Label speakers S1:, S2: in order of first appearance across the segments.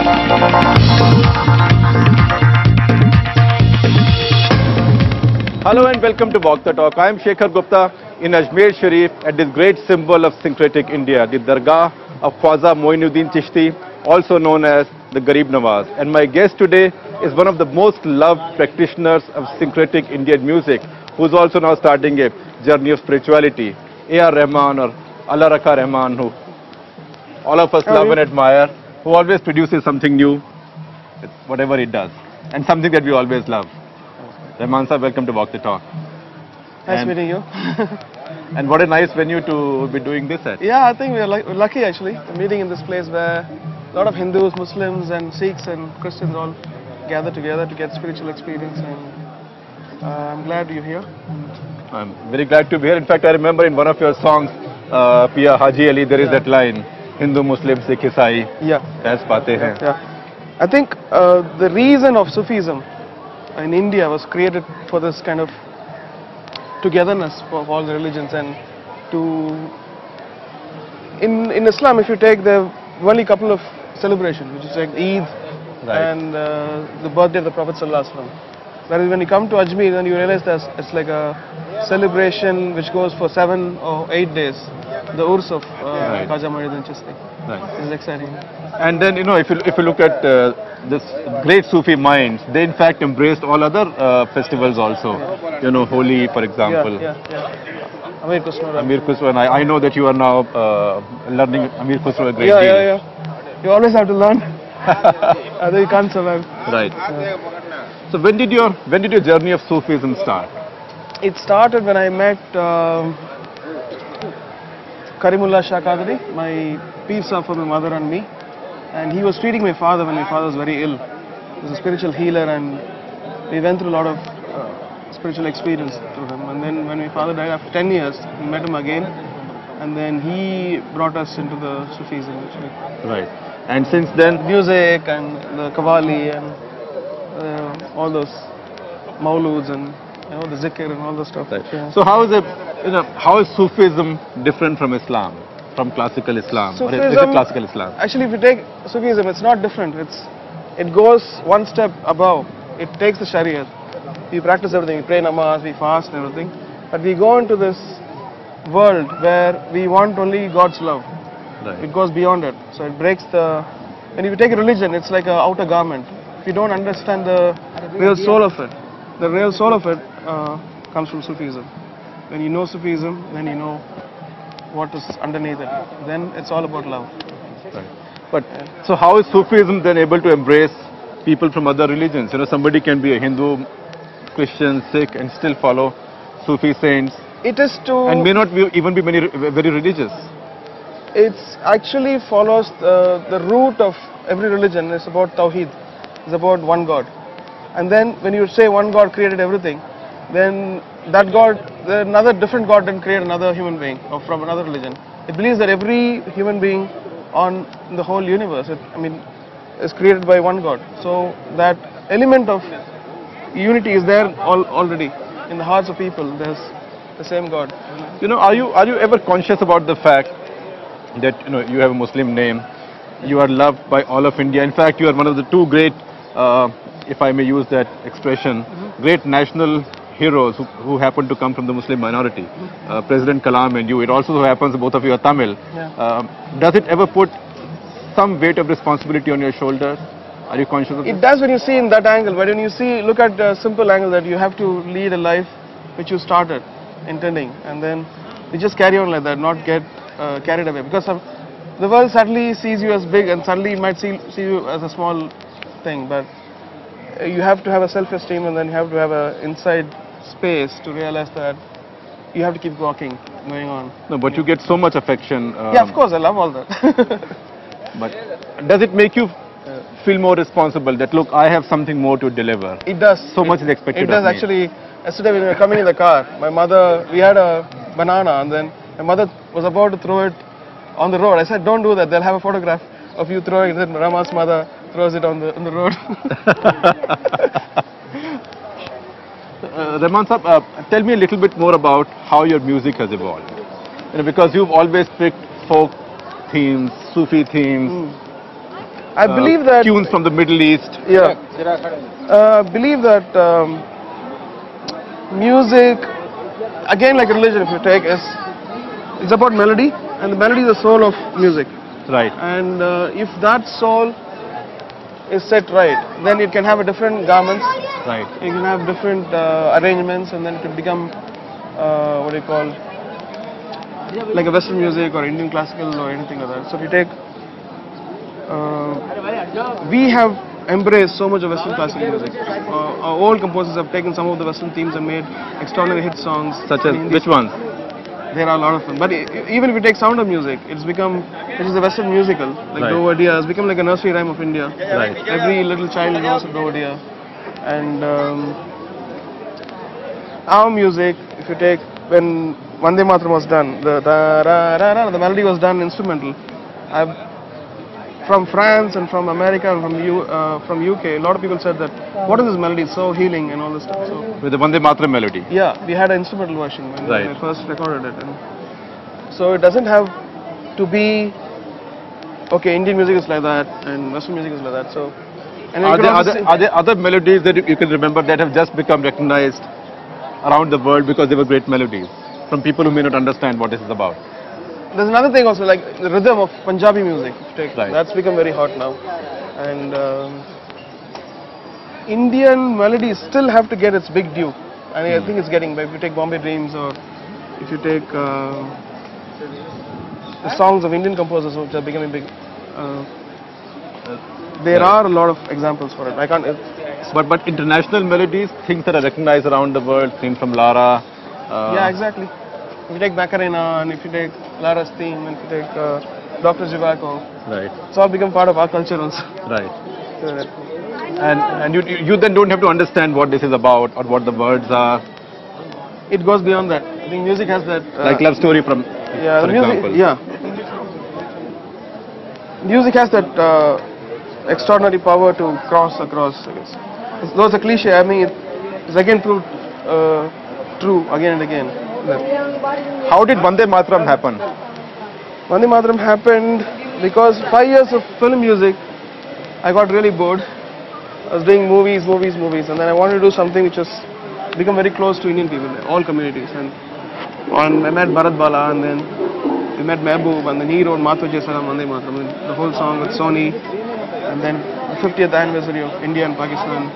S1: Hello and welcome to Walk the Talk. I am Shekar Gupta in Ajmer Sharif at this great symbol of syncretic India, the Dargah of Khwaja Moinuddin Chishti, also known as the Garib Nawaz. And my guest today is one of the most loved practitioners of syncretic Indian music, who is also now starting a journey of spirituality, A.R. Rahman or Allah Rakha Rahman, who all of us love and admire, who always produces something new, whatever it does, and something that we always love. Rahman sir, welcome to Walk the Talk.
S2: Nice meeting you.
S1: And what a nice venue to be doing this at.
S2: Yeah, I think we're lucky actually. We're meeting in this place where a lot of Hindus, Muslims and Sikhs and Christians all gather together to get spiritual experience, and I'm glad you're here.
S1: I'm very glad to be here. In fact, I remember in one of your songs, Pia Haji Ali, there is that line, Hindu, Muslim, Sikh, Isai, as paate hain.
S2: Yeah. I think the reason of Sufism in India was created for this kind of togetherness of all the religions, and in Islam, if you take, there are only a couple of celebrations, which is like Eid and the birthday of the Prophet Sallallahu Alaihi Wasallam. Whereas when you come to Ajmer, then you realize that it's like a celebration which goes for 7 or 8 days. The Urs of Khwaja Moinuddin Chishti. This is exciting.
S1: And then, you know, if you look at this great Sufi minds, they in fact embraced all other festivals also. You know, Holi, for example.
S2: Amir Khusro.
S1: Amir Khusro, and I know that you are now learning Amir Khusro a great deal.
S2: Yeah. You always have to learn. Otherwise you can't survive.
S1: Right. So when did your journey of Sufism start?
S2: It started when I met Karimullah Shah Qadri, my peer sir for my mother and me, and he was treating my father when my father was very ill. He was a spiritual healer, and we went through a lot of spiritual experience through him. And then when my father died after 10 years, we met him again, and then he brought us into the Sufism actually.
S1: Right. And since then,
S2: music and the Qawwali and all those Mauluds and the Zikr and all the stuff.
S1: Right. Yeah. So how is Sufism different from Islam, from classical Islam?
S2: Sufism,
S1: or is it classical Islam?
S2: Actually, if you take Sufism, it's not different. It goes one step above. It takes the Sharia. We practice everything. We pray namaz, we fast and everything. But we go into this world where we want only God's love.
S1: Right.
S2: It goes beyond it. So it breaks the... When you take a religion, it's like an outer garment. If you don't understand the real soul of it, the real soul of it comes from Sufism. When you know Sufism, then you know what is underneath it. Then it's all about love.
S1: Right. But so how is Sufism then able to embrace people from other religions? You know, somebody can be a Hindu, Christian, Sikh, and still follow Sufi saints.
S2: It is to...
S1: And may not even be very religious.
S2: It actually follows the root of every religion. It's about Tawheed. It's about one God. And then when you say one God created everything, then that God, another different God didn't create another human being or from another religion. It believes that every human being on the whole universe, is created by one God. So that element of unity is there already in the hearts of people. There's the same God.
S1: You know, are you ever conscious about the fact that you have a Muslim name, you are loved by all of India? In fact, you are one of the two great, if I may use that expression, great national heroes who happen to come from the Muslim minority. President Kalam and you. It also so happens both of you are Tamil. Does it ever put some weight of responsibility on your shoulders? Are you conscious of
S2: it? It does when you see in that angle, but when you look at the simple angle that you have to lead a life which you started intending, and then you just carry on like that, not get carried away, because the world suddenly sees you as big and suddenly might see you as a small thing, but you have to have a self-esteem, and then you have to have an inside space to realize that you have to keep going on.
S1: No, but you get so much affection.
S2: Yeah, of course, I love all that.
S1: But does it make you feel more responsible that, look, I have something more to deliver?
S2: It does.
S1: So much is expected
S2: of me. It does actually. Yesterday when we were coming in the car, we had a banana, and then my mother was about to throw it on the road. I said, don't do that, they'll have a photograph of you throwing it. Then Rama's mother throws it on the road.
S1: Rahman sahab, tell me a little bit more about how your music has evolved. Because you've always picked folk themes, Sufi themes.
S2: I believe that
S1: tunes from the Middle East.
S2: Yeah. Believe that music, again like a religion, if you take, it's about melody, and the melody is the soul of music.
S1: Right.
S2: And if that soul is set right, then it can have a different garments.
S1: Right.
S2: It can have different arrangements, and then it can become what do you call, like a Western music or Indian classical or anything like that. So if you take, we have embraced so much of Western classical music. Our old composers have taken some of the Western themes and made extraordinary hit songs.
S1: Such as which ones?
S2: There are a lot of them. But even if you take Sound of Music, it is a Western musical. Like
S1: Right.
S2: Dovadia has become like a nursery rhyme of India.
S1: Right.
S2: Every little child knows of Dovadia. And our music, if you take, when Vande Mataram was done, the melody was done instrumental. From France and from America and from UK, a lot of people said that, what is this melody? It's so healing and all this stuff. So
S1: With the Vande Mataram melody.
S2: yeah, we had an instrumental version when
S1: Right.
S2: I first recorded it. And so it doesn't have to be, okay, Indian music is like that and Western music is like that. So, and
S1: Are there other melodies that you can remember that have just become recognized around the world because they were great melodies from people who may not understand what this is about?
S2: There's another thing also, like the rhythm of Punjabi music. If you take,
S1: Right.
S2: that's become very hot now. And Indian melodies still have to get its big due. And I think it's getting, if you take Bombay Dreams, or if you take the songs of Indian composers which are becoming big, there are a lot of examples for it. I can't.
S1: But international melodies, things that are recognized around the world, things from Lara.
S2: Yeah, exactly. If you take Macarena, and if you take Lara's theme, and if you take Dr. Zhivago,
S1: Right.
S2: it's all become part of our culture also.
S1: Right. And you then don't have to understand what this is about or what the words are.
S2: It goes beyond that. I think music has that.
S1: Like Love Story from,
S2: Yeah,
S1: for
S2: the music.
S1: example.
S2: Yeah. Music has that extraordinary power to cross across. I guess. Though it's a cliche, I mean, it's again proved true again and again.
S1: How did Vande Mataram happen?
S2: Vande Mataram happened because 5 years of film music, I got really bored. I was doing movies, and then I wanted to do something which was become very close to Indian people, all communities. And I met Bharat Bala, and then we met Mehboob, and then he wrote Mato Jai Salam Vande Mataram, the whole song with Sony, and then the 50th anniversary of India and Pakistan,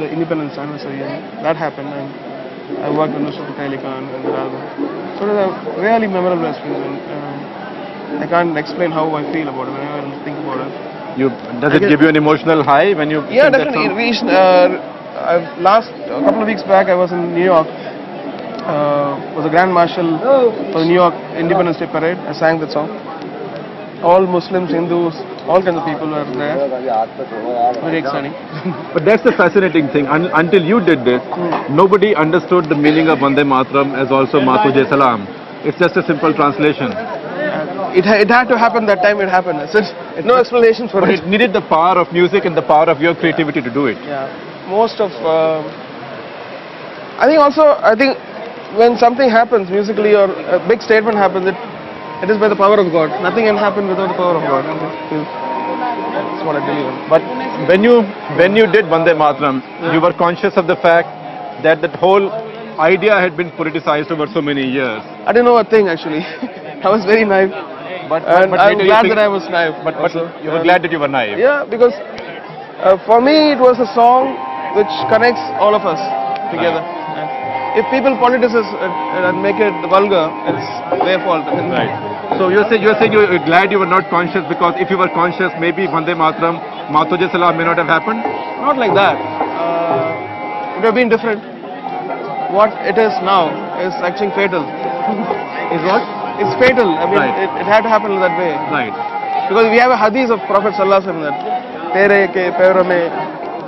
S2: the independence anniversary, and that happened. And I worked on Nusrat Fateh Ali Khan and that album. So it was a really memorable experience, and I can't explain how I feel about it whenever I think about it.
S1: Does it give you an emotional high when you
S2: Yeah,
S1: sing that
S2: definitely.
S1: song?
S2: It reached, a couple of weeks back I was in New York. Was a Grand Marshal for the New York Independence Day Parade. I sang that song. All Muslims, Hindus, all kinds of people were there. Very exciting.
S1: But that's the fascinating thing. Until you did this, nobody understood the meaning of Vande Mataram as also Mato Jai Salam. It's just a simple translation.
S2: It had to happen that time it happened. It's no explanation for
S1: But
S2: it.
S1: it needed the power of music and the power of your creativity to do it.
S2: Yeah. Most of... I think when something happens musically or a big statement happens, it is by the power of God. Nothing can happen without the power of God. That's what I believe in.
S1: But when you did Vande Mataram, you were conscious of the fact that that whole idea had been politicized over so many years.
S2: I didn't know a thing actually. I was very naive.
S1: But
S2: I'm
S1: later
S2: glad that I was naive.
S1: But
S2: also.
S1: you were glad that you were naive.
S2: Yeah, because for me it was a song which connects all of us together. If people politicize and make it vulgar, it's their fault.
S1: Right. So you're saying you're glad you were not conscious, because if you were conscious, maybe Vande Mataram, Mato Jai Salam may not have happened?
S2: Not like that. It would have been different. What it is now is actually fatal.
S1: Is what?
S2: It's fatal. I mean,
S1: Right.
S2: it had to happen that way.
S1: Right.
S2: Because we have a hadith of Prophet Sallallahu Alaihi Wasallam that Tere ke pairo mein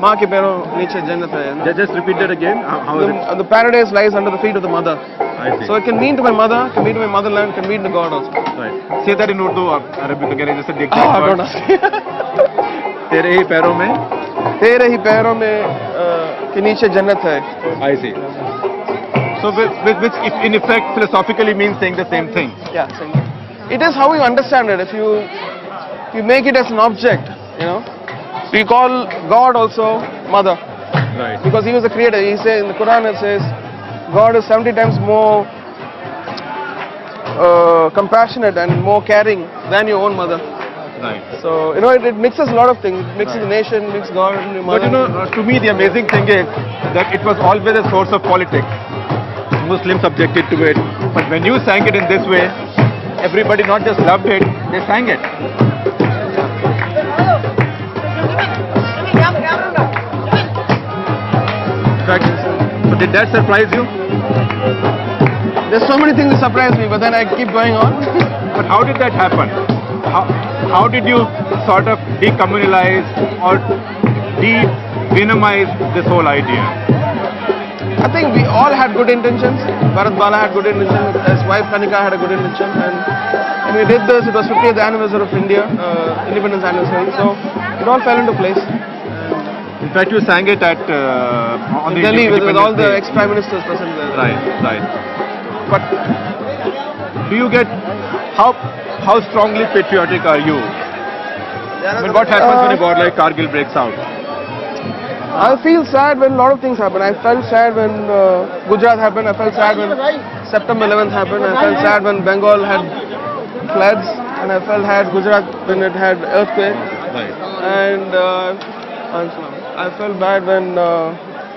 S2: maa ke pairo niche jannat hai.
S1: Just repeat that again. How is it?
S2: The paradise lies under the feet of the mother.
S1: I see.
S2: So it can mean to my mother, can mean to my motherland, can mean to God also.
S1: Right. Say that in Urdu or Arabic again. Just a dictate
S2: Don't
S1: word.
S2: ask.
S1: Tere hi पैरों में.
S2: Tere hi pairo mein ke niche jannat hai.
S1: I see. So which in effect philosophically means saying the same thing.
S2: Yeah, it is how you understand it. If you make it as an object, you know. So you call God also mother.
S1: Right.
S2: Because he was the creator. He says in the Quran it says God is 70 times more compassionate and more caring than your own mother.
S1: Right.
S2: So you know it mixes a lot of things. It mixes the nation, mixes God and your mother.
S1: But you know, to me the amazing thing is that it was always a source of politics. Muslims objected to it, but when you sang it in this way, everybody not just loved it, they sang it. So did that surprise you?
S2: There's so many things that surprise me, but then I keep going on.
S1: But how did that happen? How did you sort of decommunalize or de-venomize this whole idea?
S2: I think we all had good intentions. Bharat Bala had good intentions. His wife Kanika had a good intention. And when we did this, it was 50th anniversary of India, independence anniversary. So it all fell into place.
S1: In fact, you sang it at on
S2: in
S1: the
S2: Delhi with all the
S1: Day.
S2: ex-prime ministers present there.
S1: Right, right. But do you get how strongly patriotic are you? I mean, what happens when a war like Kargil breaks out?
S2: I feel sad when a lot of things happen. I felt sad when Gujarat happened. I felt sad when September 11th happened. I felt sad when Bengal had floods, and I felt sad Gujarat when it had earthquake.
S1: Right.
S2: And I felt bad when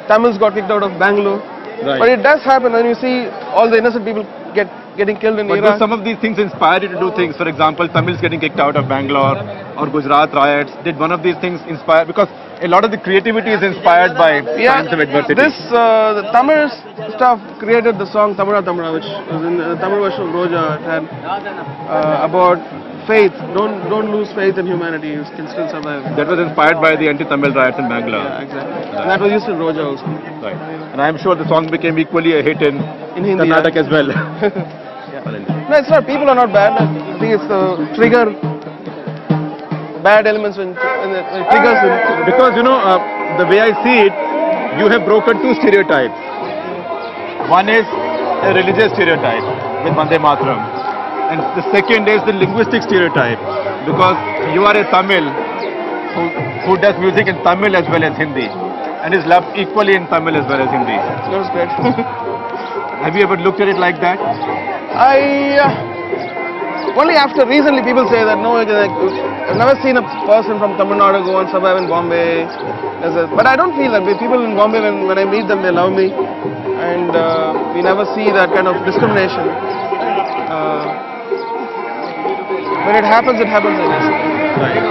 S2: Tamils got kicked out of Bangalore.
S1: Right.
S2: But it does happen when you see all the innocent people getting killed in
S1: But
S2: Iraq.
S1: do some of these things inspire you to do things? For example, Tamils getting kicked out of Bangalore or Gujarat riots. Did one of these things inspire? Because a lot of the creativity is inspired by times of adversity.
S2: The Tamil stuff created the song Tamara Tamara, which was in the Tamil version of Roja. It had about faith. Don't lose faith in humanity. You can still survive.
S1: That was inspired by the anti-Tamil riots in Bangalore.
S2: Yeah, exactly. And that was used in Roja also.
S1: Right. And I am sure the song became equally a hit in
S2: Hindi,
S1: Karnataka as well.
S2: No, it's not. People are not bad. I think it's the trigger bad elements when it triggers.
S1: Because you know, the way I see it, you have broken two stereotypes. One is a religious stereotype with Vande Mataram, and the second is the linguistic stereotype, because you are a Tamil who does music in Tamil as well as Hindi, and is loved equally in Tamil as well as Hindi.
S2: That's great.
S1: Have you ever looked at it like that?
S2: Only after recently people say that no, I've never seen a person from Tamil Nadu go and survive in Bombay. But I don't feel that way. People in Bombay, when I meet them, they love me, and we never see that kind of discrimination. When it happens, I guess.
S1: Right.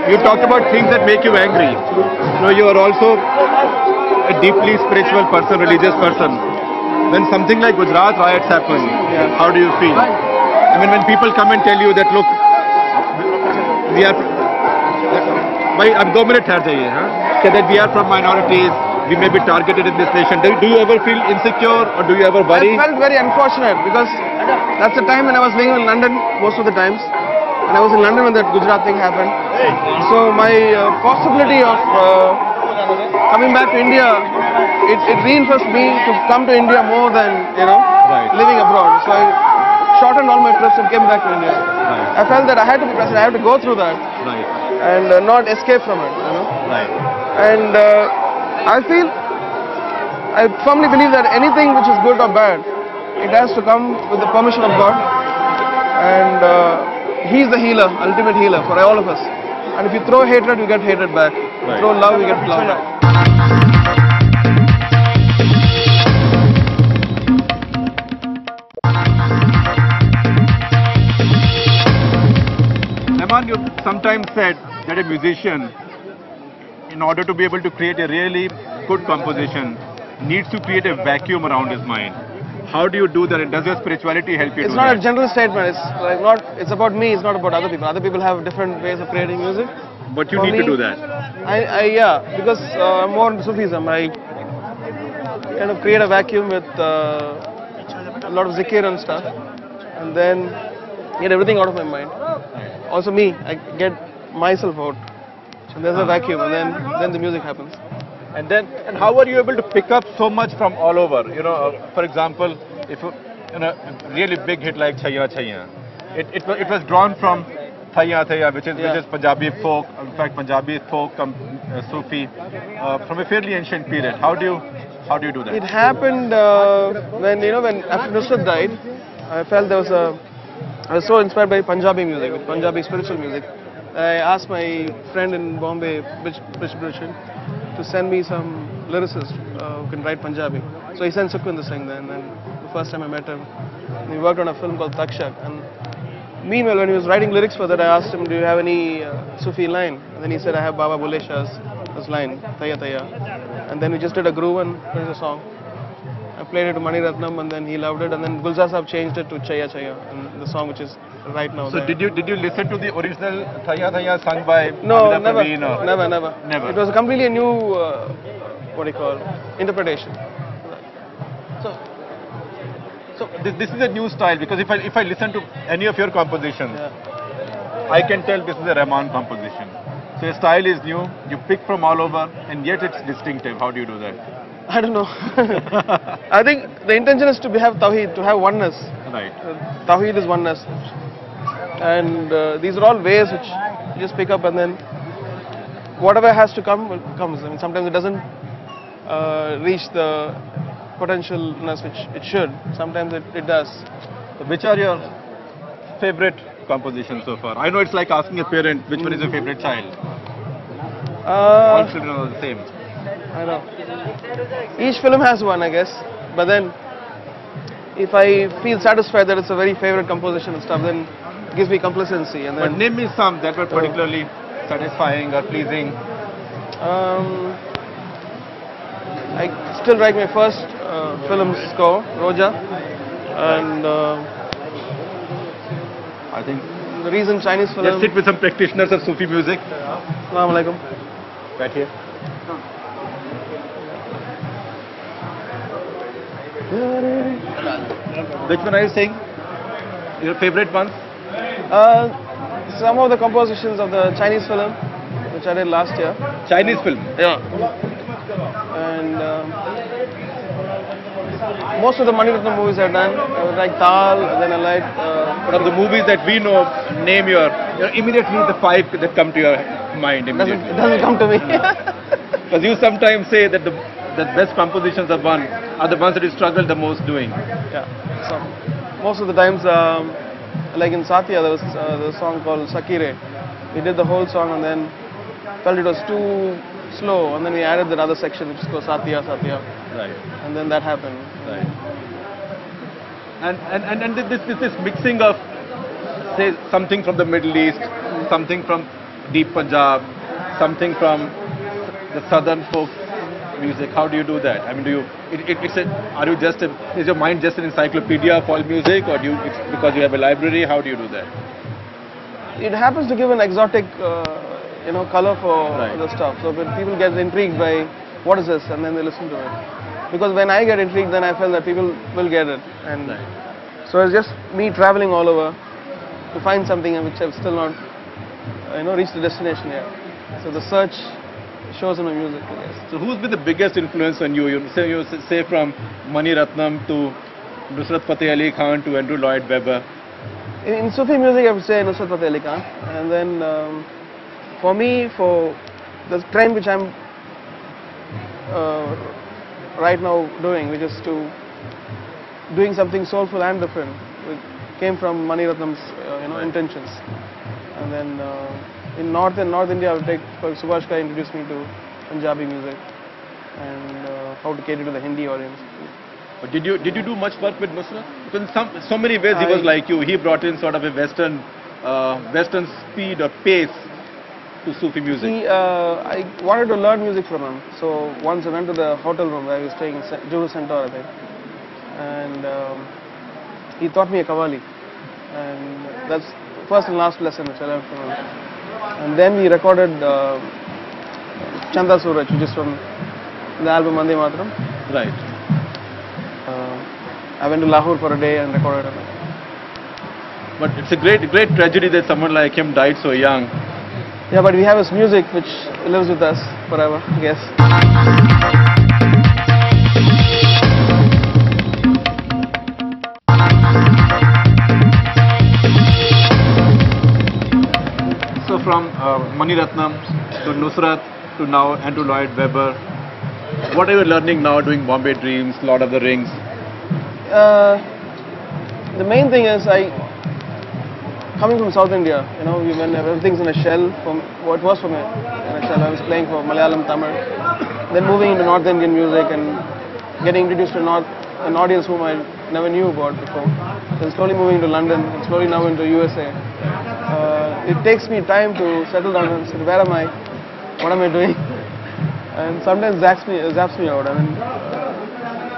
S1: You talked about things that make you angry. You know, you are also a deeply spiritual person, religious person. When something like Gujarat riots happen, how do you feel? I mean, when people come and tell you that, look, we are, ab 2 minutes ठहर जाइए, say that we are from minorities, we may be targeted in this nation. Do you ever feel insecure or do you ever worry?
S2: I felt very unfortunate because that's the time when I was living in London most of the times. And I was in London when that Gujarat thing happened. So my possibility of coming back to India, it reinforced me to come to India more than, living abroad. So I shortened all my trips and came back to India.
S1: Right.
S2: I felt that I had to be present, I had to go through that.
S1: Right.
S2: And not escape from it,
S1: Right.
S2: And I firmly believe that anything which is good or bad, it has to come with the permission of God. And He's the healer, ultimate healer for all of us. And if you throw hatred, you get hatred back.
S1: Right.
S2: Throw love, you get love back.
S1: Rahman, you sometimes said that a musician, in order to be able to create a really good composition, needs to create a vacuum around his mind. How do you do that? And does your spirituality help you do that?
S2: It's not a general statement. It's about me. It's not about other people. Other people have different ways of creating music.
S1: But you
S2: For
S1: need
S2: me,
S1: to do that.
S2: Because I'm more into Sufism. I kind of create a vacuum with a lot of zikr and stuff, and then get everything out of my mind. Also me, I get myself out. So there's a vacuum, and then the music happens.
S1: And how are you able to pick up so much from all over? For example, if a really big hit like Chaya Chaya, it was drawn from Thaya Thaya, which is Punjabi folk, in fact Punjabi folk, Sufi, from a fairly ancient period. How do you do that?
S2: It happened when after Nusrat died, I felt I was so inspired by Punjabi music, with Punjabi spiritual music. I asked my friend in Bombay, Bishop, to send me some lyricists who can write Punjabi. So he sent Sukhwinder Singh then, and the first time I met him, we worked on a film called Takshak. And meanwhile, when he was writing lyrics for that, I asked him, do you have any Sufi line? And then he said, I have Baba Bulle Shah's line, Thaya Thaya. And then we just did a groove and finished the song. I played it to Mani Ratnam and then he loved it, and then Gulzar Saab changed it to Chaya Chaya, and the song which is right now.
S1: So
S2: there.
S1: did you listen to the original Thaya Thaya sung by
S2: No,
S1: Amita
S2: never,
S1: Praveen or?
S2: never. It was a completely new, interpretation.
S1: So this is a new style, because if I listen to any of your compositions, I can tell this is a Rahman composition. So your style is new, you pick from all over, and yet it's distinctive. How do you do that?
S2: I don't know. I think the intention is to have Tawheed, to have oneness.
S1: Right.
S2: Tawheed is oneness. And these are all ways which you just pick up, and then whatever has to come comes. I mean, sometimes it doesn't reach the potentialness which it should. Sometimes it does.
S1: So which are your favorite compositions so far? I know it's like asking a parent which one is your favorite child. All children are the same.
S2: I know. Each film has one, I guess. But then, if I feel satisfied that it's a very favorite composition and stuff, then it gives me complacency. And then,
S1: but name me some that were particularly satisfying or pleasing.
S2: I still like my first film score, Roja, and
S1: I think
S2: the reason Chinese film.
S1: let's sit with some practitioners of Sufi music.
S2: Assalamu alaikum.
S1: Right here. Which one are you saying? Your favorite ones?
S2: Some of the compositions of the Chinese film, which I did last year.
S1: Chinese film?
S2: Yeah. And most of the Mani Ratnam movies I've done, I like Tal, then I like...
S1: But of the movies that we know, name your immediately the five that come to your mind immediately.
S2: It doesn't come to me.
S1: Because you sometimes say that the best compositions are the ones that you struggle the most doing.
S2: Yeah. So most of the times, like in Satya, there was a song called Sakire. We did the whole song and then felt it was too slow, and then we added that other section which is called Satya.
S1: Right.
S2: And then that happened.
S1: Right. And this mixing of, say, something from the Middle East, something from deep Punjab, something from the southern folk music. How do you do that? I mean, is your mind just an encyclopedia of all music, or because you have a library? How do you do that?
S2: It happens to give an exotic, color for the stuff. So when people get intrigued by what is this, and then they listen to it. Because when I get intrigued, then I feel that people will get it. And so it's just me traveling all over to find something which I've still not, reached the destination yet. So the search shows in my music, I guess.
S1: So who's been the biggest influence on you? You say from Mani Ratnam to Nusrat Fateh Ali Khan to Andrew Lloyd Webber.
S2: In Sufi music, I would say Nusrat Fateh Ali Khan. And then for me, for the trend which I'm right now doing, which is doing something soulful and different, which came from Mani Ratnam's intentions. And then in North India, I would take, Subhash Kai introduced me to Punjabi music and how to cater to the Hindi audience.
S1: But did you do much work with Nusrat? Because in so many ways he was like you. He brought in sort of a Western speed or pace to Sufi music.
S2: I wanted to learn music from him. So once I went to the hotel room where I was staying in Juhu Centaur, I think, and he taught me a Qawwali, and that's the first and last lesson which I learned from him. And then we recorded Chanda Suraj, which is from the album Vande Mataram.
S1: Right.
S2: I went to Lahore for a day and recorded it.
S1: But it's a great tragedy that someone like him died so young.
S2: Yeah, but we have his music which lives with us forever, I guess.
S1: from Mani Ratnam to Nusrat to now and to Lloyd Webber. What are you learning now doing Bombay Dreams, Lord of the Rings?
S2: The main thing is coming from South India, you know, when everything's in a shell, from what was for me in a shell, I was playing for Malayalam, Tamil, then moving into North Indian music and getting introduced to an audience whom I never knew about before. Then slowly moving to London and slowly now into USA. It takes me time to settle down and say, where am I? What am I doing? And sometimes zaps me out. I mean,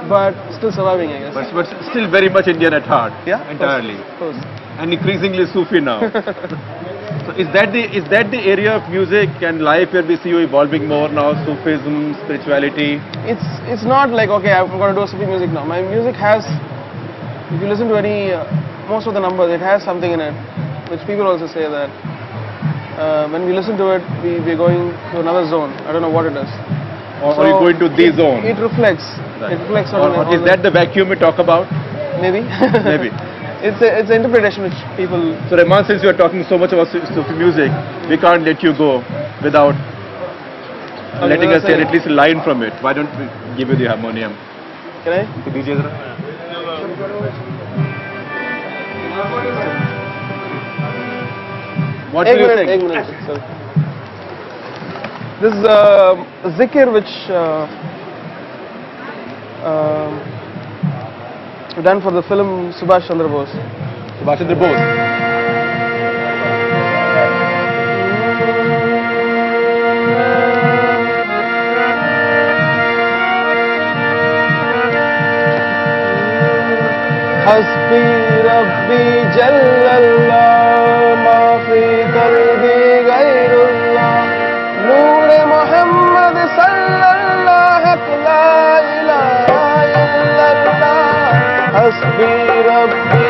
S2: but still surviving, I guess.
S1: But still very much Indian at heart.
S2: Yeah,
S1: entirely.
S2: Of course.
S1: And increasingly Sufi now. So is that the area of music and life where we see you evolving more now? Sufism, spirituality.
S2: It's not like, okay, I'm going to do Sufi music now. My music has, if you listen to most of the numbers, it has something in it, which people also say that when we listen to it, we're going to another zone. I don't know what it is.
S1: Or are you going to the zone?
S2: It reflects. Right. It reflects on.
S1: Or is that the vacuum we talk about?
S2: Maybe.
S1: Maybe.
S2: It's an interpretation which people.
S1: So Rahman, since you are talking so much about Sufi music, we can't let you go without letting us hear at least a line from it. Why don't we give you the harmonium?
S2: Can I?
S1: DJ zara. What do you think?
S2: Ek minute. This is a zikr which done for the film Subhash Chandra Bose.
S1: Subhash Chandra Bose.
S2: Hasbi Rabbi Jallallah ma fi qalbi ghayrullah Noor Muhammad sallallahu la ilaha illallah Hasbi Rabbi